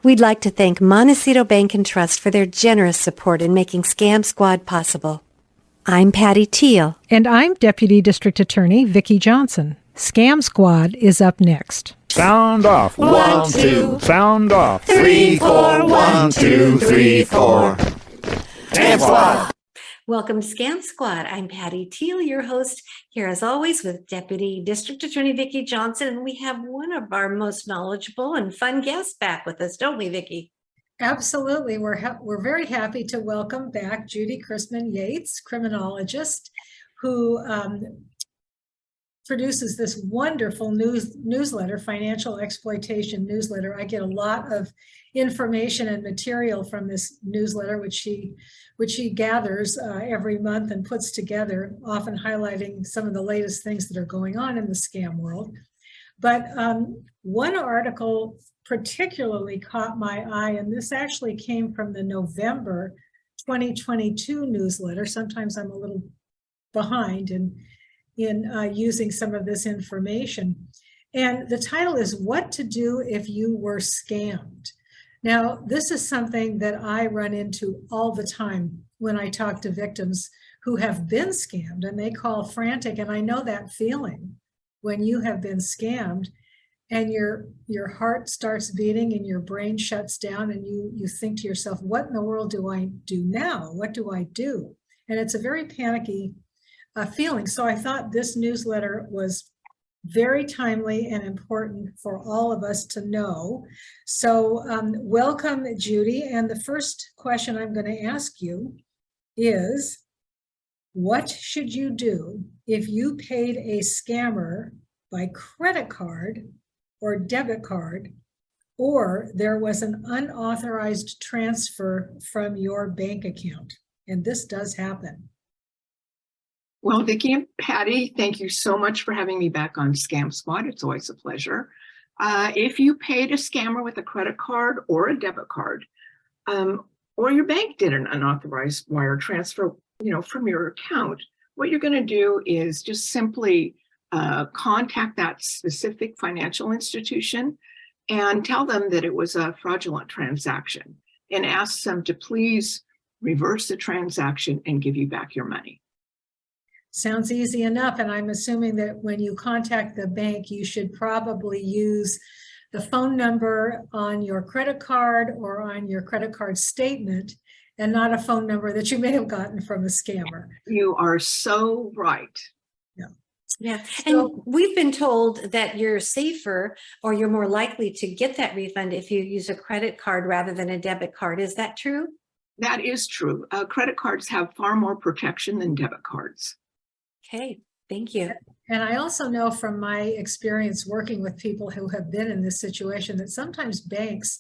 We'd like to thank Montecito Bank and Trust for their generous support in making Scam Squad possible. I'm Patty Teal. And I'm Deputy District Attorney Vicki Johnson. Scam Squad is up next. Sound off. 1, 2. Sound off. 3, 4. 1, 2, 3, 4. Scam Squad. Welcome to Scam Squad. I'm Patty Teal, your host, here as always with Deputy District Attorney Vicki Johnson, and we have one of our most knowledgeable and fun guests back with us, don't we, Vicki? Absolutely. We're very happy to welcome back Judy Chrisman Yates, criminologist, who produces this wonderful newsletter, financial exploitation newsletter. I get a lot of information and material from this newsletter, which she gathers every month and puts together, often highlighting some of the latest things that are going on in the scam world. But one article particularly caught my eye, and this actually came from the November 2022 newsletter. Sometimes I'm a little behind in using some of this information. And the title is What to Do If You Were Scammed. Now, this is something that I run into all the time when I talk to victims who have been scammed, and they call frantic. And I know that feeling when you have been scammed and your heart starts beating and your brain shuts down and you think to yourself, what in the world do I do now? What do I do? And it's a very panicky feeling. So I thought this newsletter was very timely and important for all of us to know. So welcome, Judy. And the first question I'm going to ask you is, what should you do if you paid a scammer by credit card or debit card, or there was an unauthorized transfer from your bank account? And this does happen. Well, Vicki and Patty, thank you so much for having me back on Scam Squad. It's always a pleasure. If you paid a scammer with a credit card or a debit card, or your bank did an unauthorized wire transfer, from your account, what you're going to do is just simply contact that specific financial institution and tell them that it was a fraudulent transaction and ask them to please reverse the transaction and give you back your money. Sounds easy enough. And I'm assuming that when you contact the bank, you should probably use the phone number on your credit card or on your credit card statement, and not a phone number that you may have gotten from a scammer. You are so right. Yeah. So, and we've been told that you're safer or you're more likely to get that refund if you use a credit card rather than a debit card. Is that true? That is true. Credit cards have far more protection than debit cards. Okay, thank you. And I also know from my experience working with people who have been in this situation that sometimes banks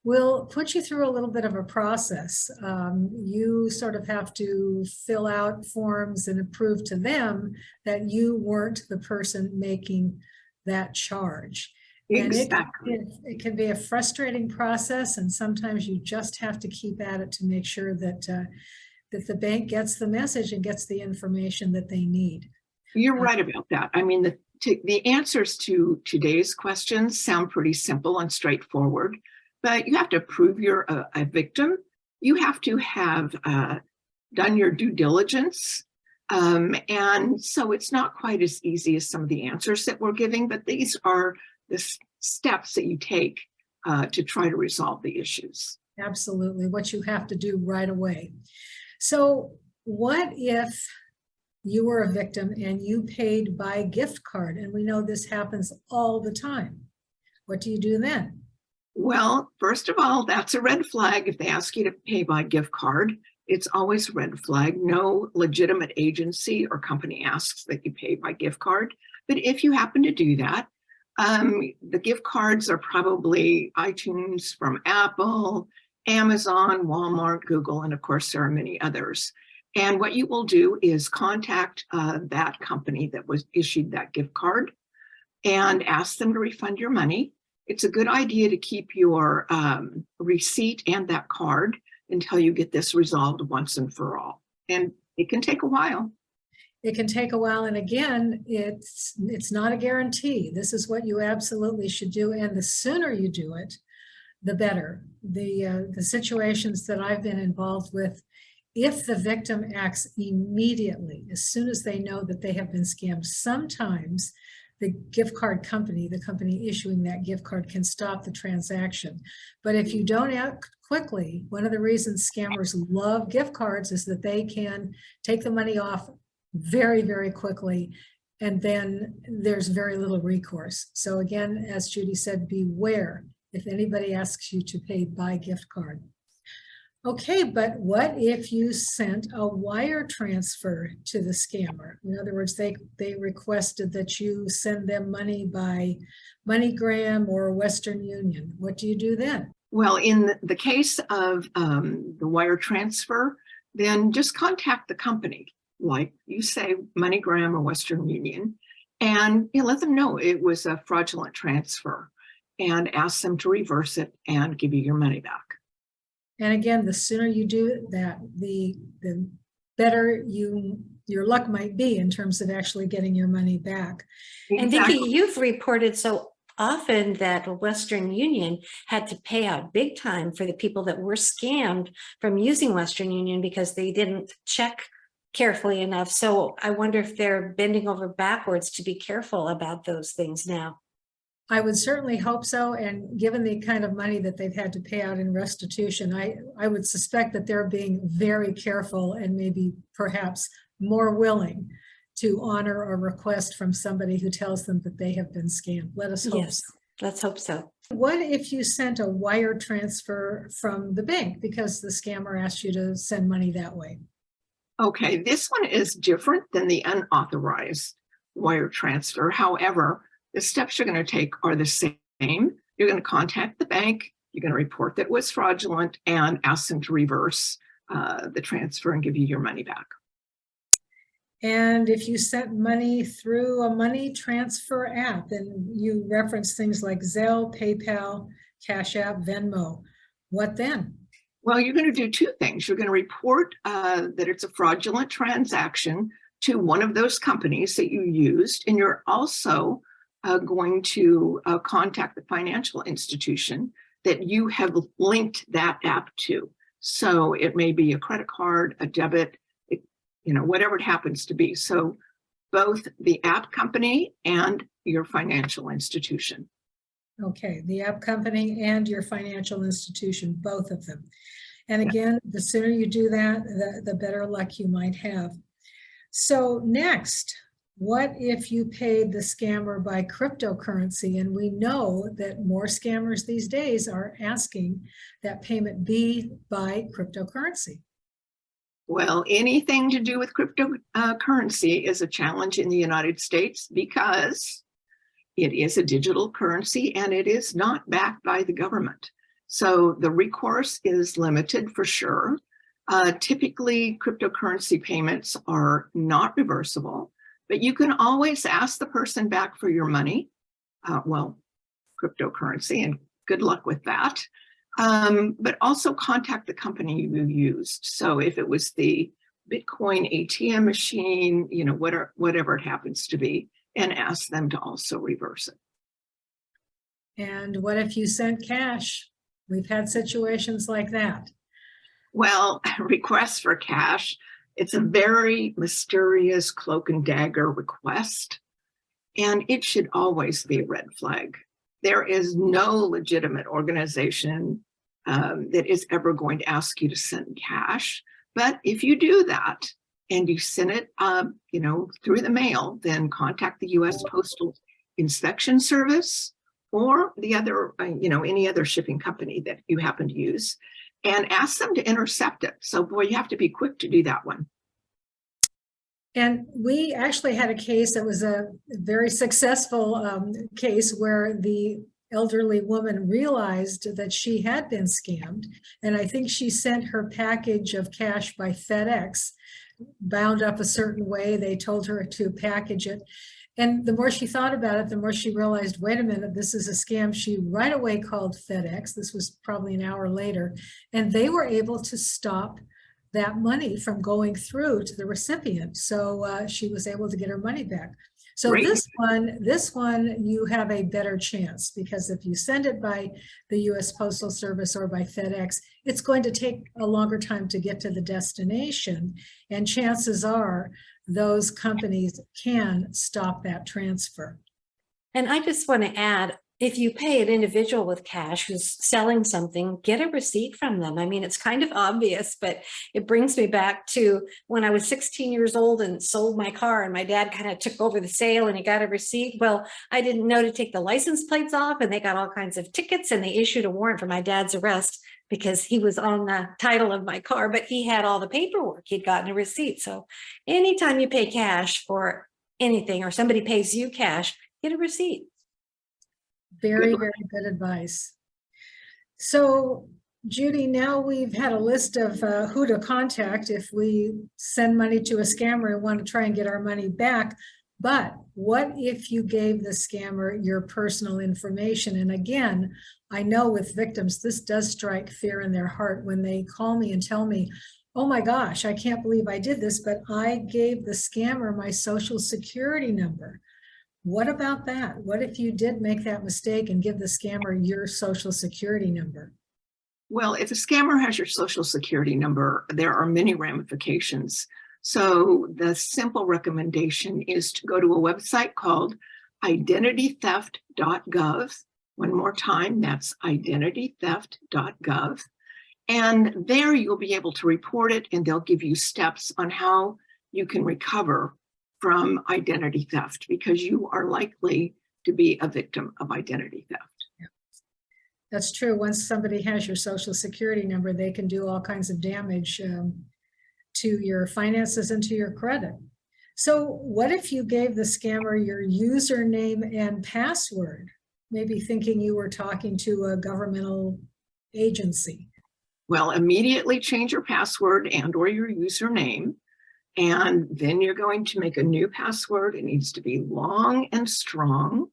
will put you through a little bit of a process. You sort of have to fill out forms and prove to them that you weren't the person making that charge. Exactly. And it can be a frustrating process, and sometimes you just have to keep at it to make sure that the bank gets the message and gets the information that they need. You're right about that. I mean, the answers to today's questions sound pretty simple and straightforward, but you have to prove you're a victim. You have to have done your due diligence. And so it's not quite as easy as some of the answers that we're giving, but these are the steps that you take to try to resolve the issues. Absolutely, what you have to do right away. So what if you were a victim and you paid by gift card? And we know this happens all the time. What do you do then? Well, first of all, that's a red flag. If they ask you to pay by gift card, it's always a red flag. No legitimate agency or company asks that you pay by gift card. But if you happen to do that, the gift cards are probably iTunes from Apple, Amazon, Walmart, Google, and of course, there are many others. And what you will do is contact that company that was issued that gift card and ask them to refund your money. It's a good idea to keep your receipt and that card until you get this resolved once and for all. And it can take a while. It can take a while. And again, it's not a guarantee. This is what you absolutely should do. And the sooner you do it, the better. The situations that I've been involved with, if the victim acts immediately, as soon as they know that they have been scammed, sometimes the gift card company, the company issuing that gift card, can stop the transaction. But if you don't act quickly, one of the reasons scammers love gift cards is that they can take the money off very, very quickly, and then there's very little recourse. So again, as Judy said, beware if anybody asks you to pay by gift card. Okay, but what if you sent a wire transfer to the scammer? In other words, they requested that you send them money by MoneyGram or Western Union. What do you do then? Well, in the case of the wire transfer, then just contact the company, like you say, MoneyGram or Western Union, and let them know it was a fraudulent transfer and ask them to reverse it and give you your money back. And again, the sooner you do that, the better your luck might be in terms of actually getting your money back. And Vicki, you've reported so often that Western Union had to pay out big time for the people that were scammed from using Western Union because they didn't check carefully enough. So I wonder if they're bending over backwards to be careful about those things now. I would certainly hope so. And given the kind of money that they've had to pay out in restitution, I would suspect that they're being very careful and maybe perhaps more willing to honor a request from somebody who tells them that they have been scammed. Let us hope so. Let's hope so. What if you sent a wire transfer from the bank because the scammer asked you to send money that way? Okay, this one is different than the unauthorized wire transfer. However, the steps you're going to take are the same. You're going to contact the bank, you're going to report that it was fraudulent and ask them to reverse the transfer and give you your money back. And if you sent money through a money transfer app, and you reference things like Zelle, PayPal, Cash App, Venmo, what then? Well, you're going to do two things. You're going to report that it's a fraudulent transaction to one of those companies that you used, and you're also going to contact the financial institution that you have linked that app to. So it may be a credit card, a debit, whatever it happens to be. So both the app company and your financial institution. Okay, the app company and your financial institution, both of them. And again, the sooner you do that, the better luck you might have. So next, what if you paid the scammer by cryptocurrency? And we know that more scammers these days are asking that payment be by cryptocurrency. Well, anything to do with cryptocurrency is a challenge in the United States because it is a digital currency and it is not backed by the government. So the recourse is limited for sure. Typically, cryptocurrency payments are not reversible, but you can always ask the person back for your money, cryptocurrency, and good luck with that. But also contact the company you used. So if it was the Bitcoin ATM machine, whatever it happens to be, and ask them to also reverse it. And what if you sent cash? We've had situations like that. Well, requests for cash, it's a very mysterious cloak and dagger request, and it should always be a red flag. There is no legitimate organization that is ever going to ask you to send cash. But if you do that and you send it, through the mail, then contact the U.S. Postal Inspection Service or the other, any other shipping company that you happen to use, and ask them to intercept it. So, boy, you have to be quick to do that one. And we actually had a case that was a very successful case where the elderly woman realized that she had been scammed. And I think she sent her package of cash by FedEx, bound up a certain way. They told her to package it. And the more she thought about it, the more she realized, wait a minute, this is a scam. She right away called FedEx. This was probably an hour later. And they were able to stop that money from going through to the recipient. So she was able to get her money back. So Great. this one, you have a better chance, because if you send it by the US Postal Service or by FedEx, it's going to take a longer time to get to the destination. And chances are those companies can stop that transfer. And I just want to add, if you pay an individual with cash who's selling something, get a receipt from them. I mean, it's kind of obvious, but it brings me back to when I was 16 years old and sold my car, and my dad kind of took over the sale and he got a receipt. Well, I didn't know to take the license plates off, and they got all kinds of tickets, and they issued a warrant for my dad's arrest because he was on the title of my car, but he had all the paperwork. He'd gotten a receipt. So anytime you pay cash for anything, or somebody pays you cash, get a receipt. Very, very good advice. So, Judy, now we've had a list of who to contact if we send money to a scammer and want to try and get our money back. But what if you gave the scammer your personal information? And again, I know with victims, this does strike fear in their heart when they call me and tell me, oh my gosh, I can't believe I did this, but I gave the scammer my social security number. What about that? What if you did make that mistake and give the scammer your social security number? Well, if a scammer has your social security number, there are many ramifications. So the simple recommendation is to go to a website called identitytheft.gov. One more time, that's identitytheft.gov. And there you'll be able to report it, and they'll give you steps on how you can recover from identity theft, because you are likely to be a victim of identity theft. Yeah. That's true. Once somebody has your social security number, they can do all kinds of damage to your finances and to your credit. So what if you gave the scammer your username and password, maybe thinking you were talking to a governmental agency? Well, immediately change your password and or your username. And then you're going to make a new password. It needs to be long and strong.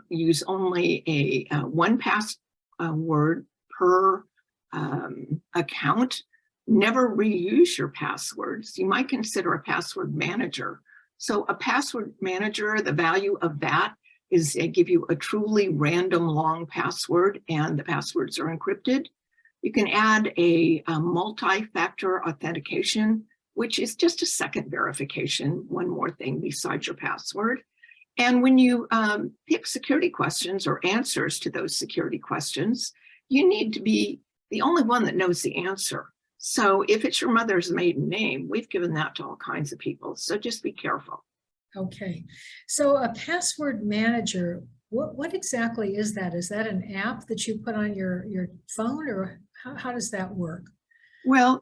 Use only a one password per account. Never reuse your passwords. You might consider a password manager. So a password manager, the value of that is they give you a truly random long password, and the passwords are encrypted. You can add a multi-factor authentication, which is just a second verification, one more thing besides your password. And when you pick security questions or answers to those security questions, you need to be the only one that knows the answer. So if it's your mother's maiden name, we've given that to all kinds of people. So just be careful. Okay. So a password manager, what exactly is that? Is that an app that you put on your phone, or how does that work? Well,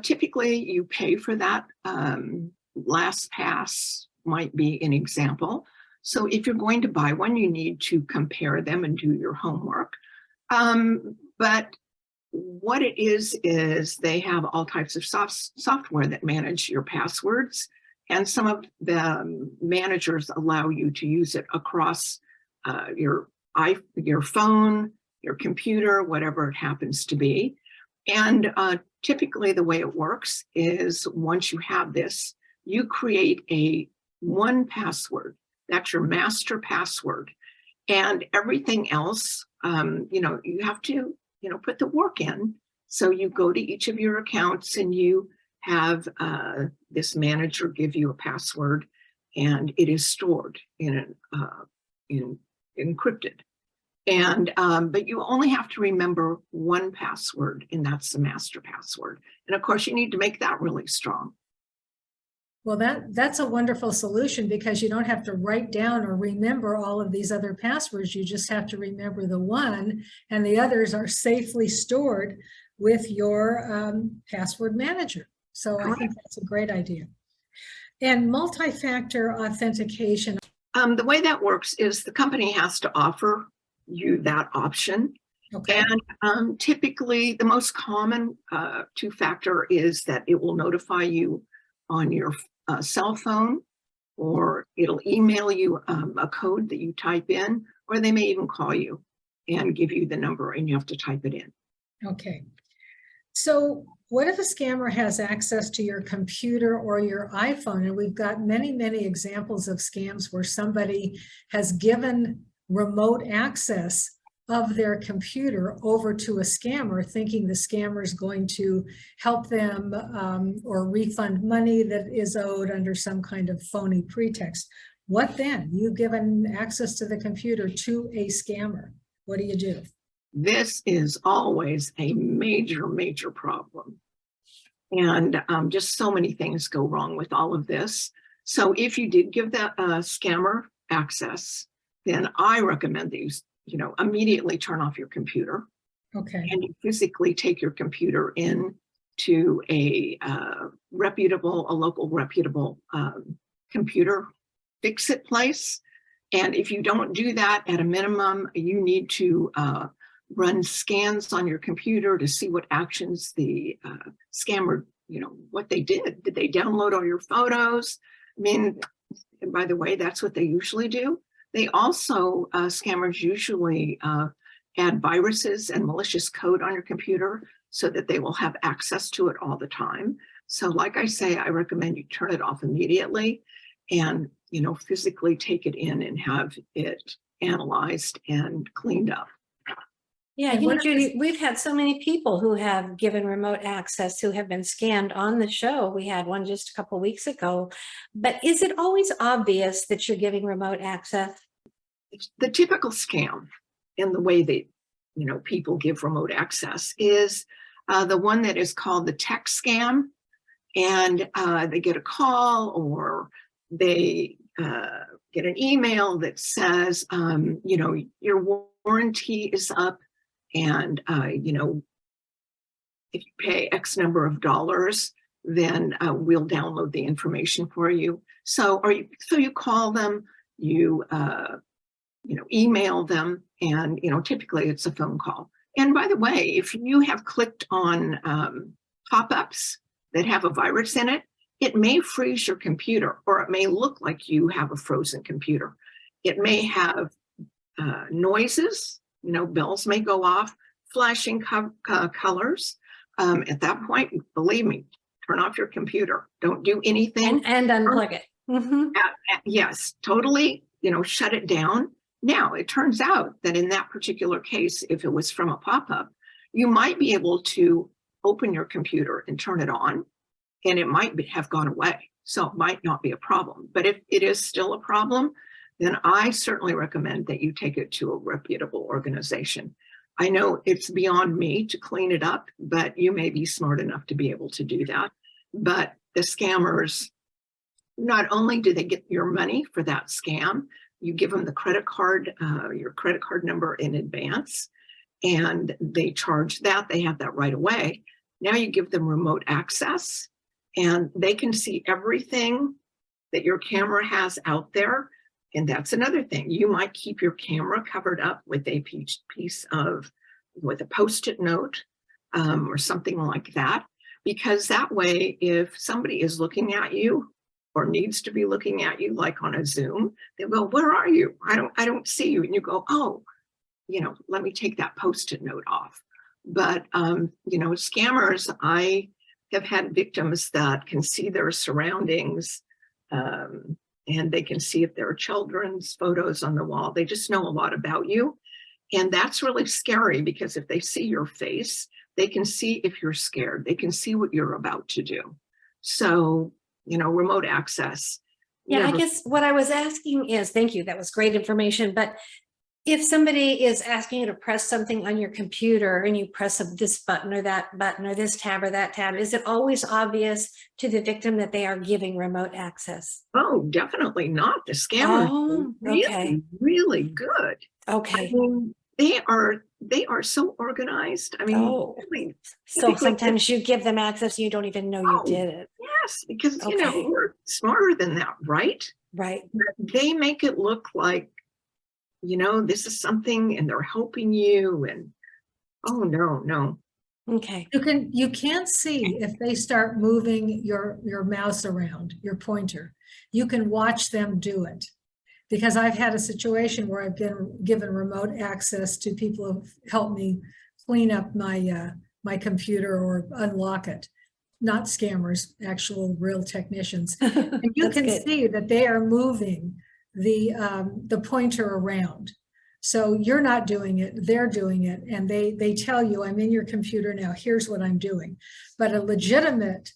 typically you pay for that. LastPass might be an example. So if you're going to buy one, you need to compare them and do your homework. But what it is they have all types of software that manage your passwords. And some of the managers allow you to use it across your phone, your computer, whatever it happens to be. And typically the way it works is once you have this, you create a one password. That's your master password. And everything else, you have to, put the work in. So you go to each of your accounts and you have this manager give you a password, and it is stored in encrypted. And but you only have to remember one password, and that's the master password. And of course, you need to make that really strong. Well, that's a wonderful solution, because you don't have to write down or remember all of these other passwords. You just have to remember the one, and the others are safely stored with your password manager. So I think that's a great idea. And multi-factor authentication. The way that works is the company has to offer you that option. Okay. And typically the most common two-factor is that it will notify you on your cell phone, or it'll email you a code that you type in, or they may even call you and give you the number and you have to type it in. Okay. So what if a scammer has access to your computer or your iPhone? And we've got many, many examples of scams where somebody has given remote access of their computer over to a scammer, thinking the scammer is going to help them or refund money that is owed under some kind of phony pretext. What then? You've given access to the computer to a scammer. What do you do? This is always a major, major problem. And just so many things go wrong with all of this. So if you did give that scammer access, then I recommend that you immediately turn off your computer. Okay. And you physically take your computer in to a local reputable computer fix-it place. And if you don't do that, at a minimum, you need to run scans on your computer to see what actions the scammer, what they did. Did they download all your photos? I mean, and by the way, that's what they usually do. They also, scammers usually add viruses and malicious code on your computer so that they will have access to it all the time. So like I say, I recommend you turn it off immediately and, physically take it in and have it analyzed and cleaned up. Yeah, Judy, we've had so many people who have given remote access who have been scammed on the show. We had one just a couple of weeks ago. But is it always obvious that you're giving remote access? The typical scam in the way that people give remote access is the one that is called the text scam, and they get a call or they get an email that says, your warranty is up, and if you pay X number of dollars, then we'll download the information for you. So you call them, you email them, and typically it's a phone call. And by the way, if you have clicked on pop-ups that have a virus in it, it may freeze your computer, or it may look like you have a frozen computer. It may have noises, bells may go off, flashing colors. At that point, believe me, turn off your computer. Don't do anything. And unplug it. Mm-hmm. Yes, totally, shut it down. Now, it turns out that in that particular case, if it was from a pop-up, you might be able to open your computer and turn it on, and it might have gone away. So it might not be a problem. But if it is still a problem, then I certainly recommend that you take it to a reputable organization. I know it's beyond me to clean it up, but you may be smart enough to be able to do that. But the scammers, not only do they get your money for that scam, you give them the credit card, your credit card number in advance, and they charge that. They have that right away. Now you give them remote access, and they can see everything that your camera has out there. And that's another thing. You might keep your camera covered up with a with a Post-it note or something like that, because that way, if somebody is looking at you or needs to be looking at you, like on a Zoom, they go, "Where are you? I don't see you." And you go, "Oh, let me take that Post-it note off." But scammers, I have had victims that can see their surroundings, and they can see if there are children's photos on the wall. They just know a lot about you. And that's really scary, because if they see your face, they can see if you're scared. They can see what you're about to do. So, remote access. Yeah, I guess what I was asking is, thank you, that was great information. But if somebody is asking you to press something on your computer and you press this button or that button or this tab or that tab, is it always obvious to the victim that they are giving remote access? Oh, definitely not. The scammers are really, really good. Okay. I mean, they are so organized. I mean, really, so sometimes you give them access and you don't even know you did it. Yes, because we're smarter than that, right? Right. They make it look like, this is something, and they're helping you, and oh no. Okay. You can't see if they start moving your mouse around, your pointer. You can watch them do it. Because I've had a situation where I've been given remote access to people who've helped me clean up my my computer or unlock it. Not scammers, actual real technicians. And you That's can good. see that they are moving the pointer around. So you're not doing it, they're doing it, and they tell you, I'm in your computer now, here's what I'm doing. But a legitimate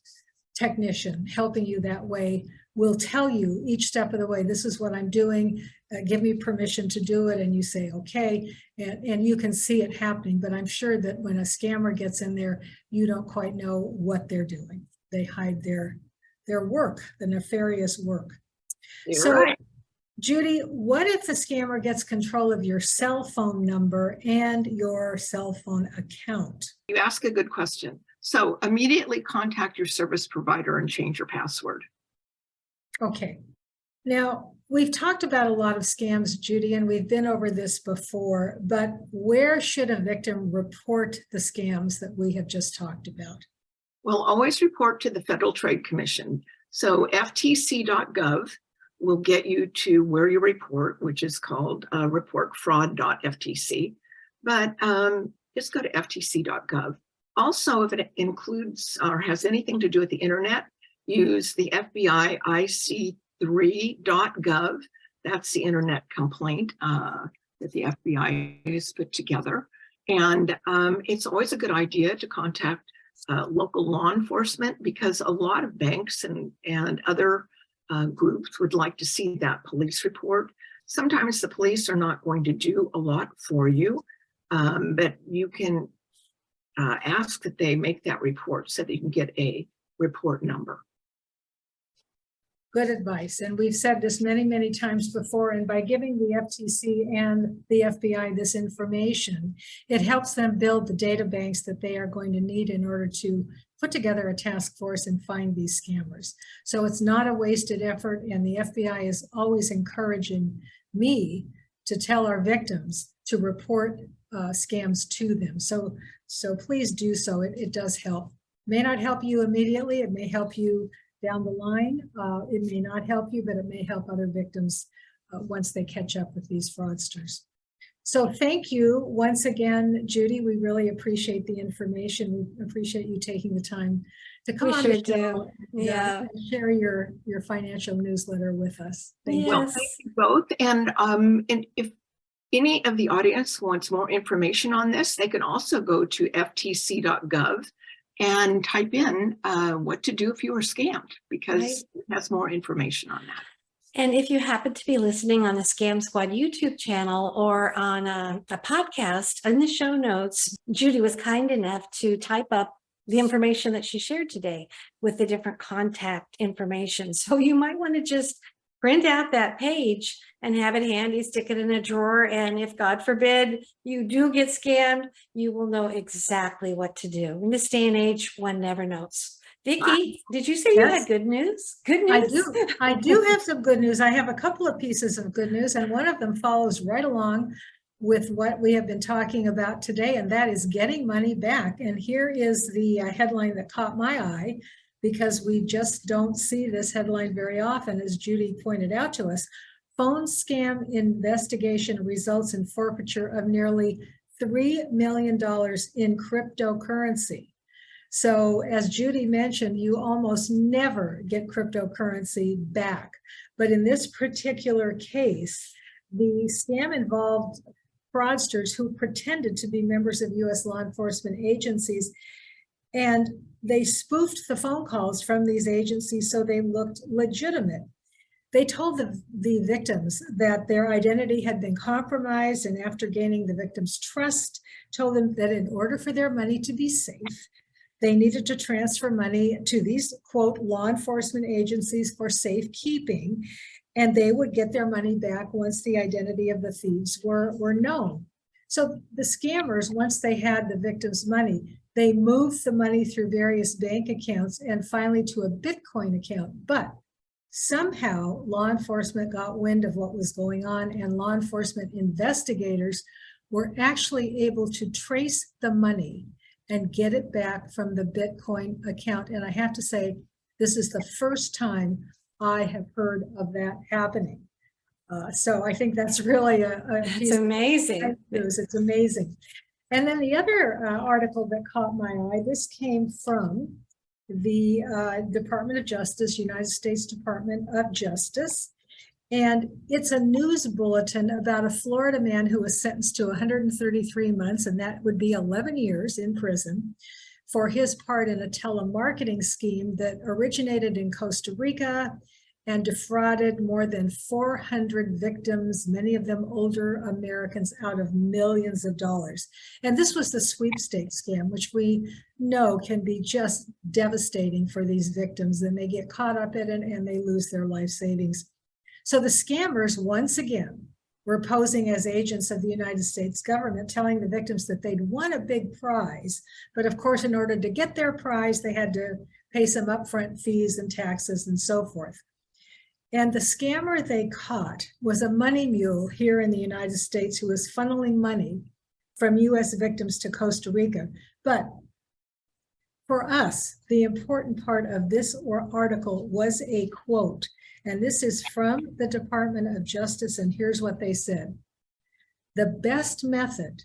technician helping you that way will tell you each step of the way, this is what I'm doing, give me permission to do it, and you say, okay, and you can see it happening. But I'm sure that when a scammer gets in there, you don't quite know what they're doing. They hide their work, the nefarious work. You're So, right. Judy, what if the scammer gets control of your cell phone number and your cell phone account? You ask a good question. So immediately contact your service provider and change your password. Okay. Now, we've talked about a lot of scams, Judy, and we've been over this before, but where should a victim report the scams that we have just talked about? Well, always report to the Federal Trade Commission. So ftc.gov will get you to where you report, which is called report fraud.ftc. But just go to ftc.gov. Also, if it includes or has anything to do with the internet, use the FBI ic3.gov. That's the internet complaint that the FBI has put together. And it's always a good idea to contact local law enforcement, because a lot of banks and other groups would like to see that police report. Sometimes the police are not going to do a lot for you, but you can ask that they make that report so that you can get a report number. Good advice. And we've said this many, many times before, and by giving the FTC and the FBI this information, it helps them build the data banks that they are going to need in order to put together a task force and find these scammers. So it's not a wasted effort, and the FBI is always encouraging me to tell our victims to report scams to them. So please do so. It does help. May not help you immediately. It may help you down the line. It may not help you, but it may help other victims once they catch up with these fraudsters. So thank you once again, Judy. We really appreciate the information. We appreciate you taking the time to come on the show and share your financial newsletter with us. Thank you. Well, thank you both. And if any of the audience wants more information on this, they can also go to ftc.gov and type in what to do if you were scammed, because it has more information on that. And if you happen to be listening on a Scam Squad YouTube channel or on a podcast, in the show notes, Judy was kind enough to type up the information that she shared today with the different contact information. So you might want to just print out that page and have it handy, stick it in a drawer. And if God forbid you do get scammed, you will know exactly what to do. In this day and age, one never knows. Vicki, did you say you had good news? Good news? I do have some good news. I have a couple of pieces of good news, and one of them follows right along with what we have been talking about today, and that is getting money back. And here is the headline that caught my eye, because we just don't see this headline very often, as Judy pointed out to us. Phone scam investigation results in forfeiture of nearly $3 million in cryptocurrency. So as Judy mentioned, you almost never get cryptocurrency back. But in this particular case, the scam involved fraudsters who pretended to be members of U.S. law enforcement agencies, and they spoofed the phone calls from these agencies so they looked legitimate. They told the victims that their identity had been compromised, and after gaining the victim's trust, told them that in order for their money to be safe, they needed to transfer money to these, quote, law enforcement agencies for safekeeping, and they would get their money back once the identity of the thieves were known. So the scammers, once they had the victim's money, they moved the money through various bank accounts and finally to a Bitcoin account. But somehow law enforcement got wind of what was going on, and law enforcement investigators were actually able to trace the money and get it back from the Bitcoin account. And I have to say, this is the first time I have heard of that happening. So I think that's really a It's amazing. News. It's amazing. And then the other article that caught my eye, this came from the Department of Justice, United States Department of Justice. And it's a news bulletin about a Florida man who was sentenced to 133 months, and that would be 11 years in prison, for his part in a telemarketing scheme that originated in Costa Rica and defrauded more than 400 victims, many of them older Americans, out of millions of dollars. And this was the sweepstakes scam, which we know can be just devastating for these victims, and they get caught up in it and they lose their life savings. So the scammers, once again, were posing as agents of the United States government, telling the victims that they'd won a big prize. But of course, in order to get their prize, they had to pay some upfront fees and taxes and so forth. And the scammer they caught was a money mule here in the United States who was funneling money from US victims to Costa Rica. But for us, the important part of this article was a quote. And this is from the Department of Justice, and here's what they said. The best method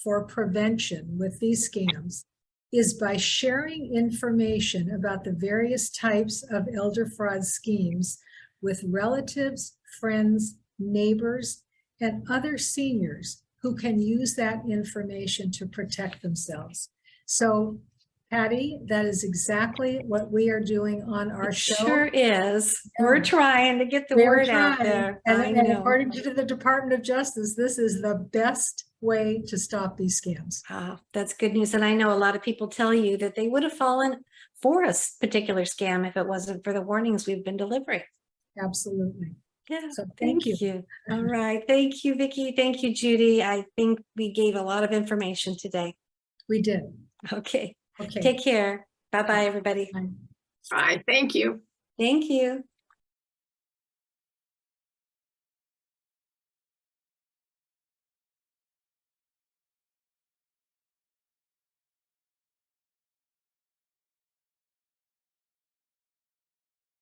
for prevention with these scams is by sharing information about the various types of elder fraud schemes with relatives, friends, neighbors, and other seniors who can use that information to protect themselves. So, Patty, that is exactly what we are doing on our show. Sure is. Yeah. We're trying to get the We're word out trying. there. And, I and know. according to the Department of Justice, this is the best way to stop these scams. That's good news. And I know a lot of people tell you that they would have fallen for a particular scam if it wasn't for the warnings we've been delivering. Absolutely. Yeah. So thank you. All right. Thank you, Vicki. Thank you, Judy. I think we gave a lot of information today. We did. Okay. Okay. Take care. Bye-bye, everybody. Bye. Bye. Thank you. Thank you.